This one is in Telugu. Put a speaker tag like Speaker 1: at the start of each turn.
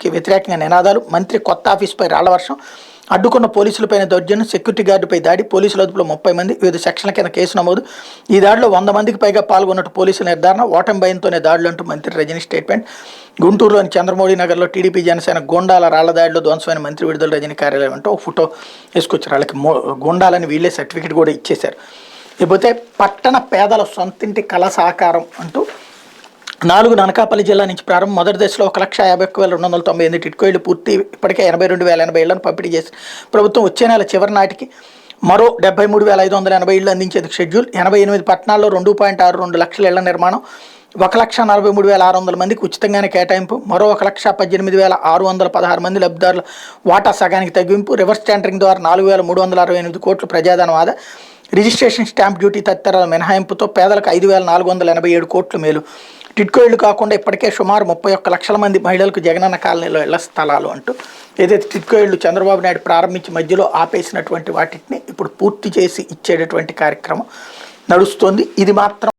Speaker 1: పాలనకి వ్యతిరేకంగా నినాదాలు, మంత్రి కొత్త ఆఫీసుపై రాళ్ల వర్షం, అడ్డుకున్న పోలీసులపైన దౌర్జన్యం, సెక్యూరిటీ గార్డుపై దాడి, పోలీసుల అదుపులో 30 మంది, వివిధ సెక్షన్ల కింద కేసు నమోదు. ఈ దాడిలో 100 మందికి పైగా పాల్గొన్నట్టు పోలీసుల నిర్ధారణ, ఓటమి భయంతోనే దాడులు అంటూ మంత్రి రజనీ స్టేట్మెంట్. గుంటూరులోని చంద్రమౌళి నగర్లో టీడీపీ జనసేన గూండాల రాళ్ల దాడిలో ధ్వంసమైన మంత్రి విడుదల రజనీ కార్యాలయం అంటూ ఒక ఫోటో వేసుకొచ్చారు. వాళ్ళకి గూండాలని వీళ్ళే సర్టిఫికేట్ కూడా ఇచ్చేశారు. లేకపోతే పట్టణ పేదల సొంతింటి కళ సాకారం అంటూ 4 అనకాపల్లి జిల్లా నుంచి ప్రారంభం. మొదటి దశలో 1,51,298 టిట్కో ఇళ్లు పూర్తి, ఇప్పటికే 82,080 ఇళ్లను పంపిణీ చేసి ప్రభుత్వం వచ్చే నెల చివరి నాటికి మరో 73,580 ఇళ్లు అందించేందుకు షెడ్యూల్. 88 పట్టణాల్లో 2.62 లక్షల ఇళ్ల నిర్మాణం, 1,43,600 మందికి ఉచితంగానే కేటాయింపు, మరో 1,18,616 మంది లబ్ధిదారుల వాటా సగానికి తగ్గింపు, రివర్స్ టెండరింగ్ ద్వారా 4,368 కోట్లు ప్రజాధనం ఆదా, రిజిస్ట్రేషన్ స్టాంప్ డ్యూటీ తదితరాల మినహాయింపుతో పేదలకు 5,487 కోట్లు మేలు. టిట్కో ఇళ్లు కాకుండా ఇప్పటికే సుమారు 31 లక్షల మంది మహిళలకు జగనన్న కాలనీలో ఇళ్ల స్థలాలు అంటూ ఏదైతే టిట్కో ఇళ్లు చంద్రబాబు నాయుడు ప్రారంభించి మధ్యలో ఆపేసినటువంటి వాటిని ఇప్పుడు పూర్తి చేసి ఇచ్చేటటువంటి కార్యక్రమం నడుస్తోంది. ఇది మాత్రం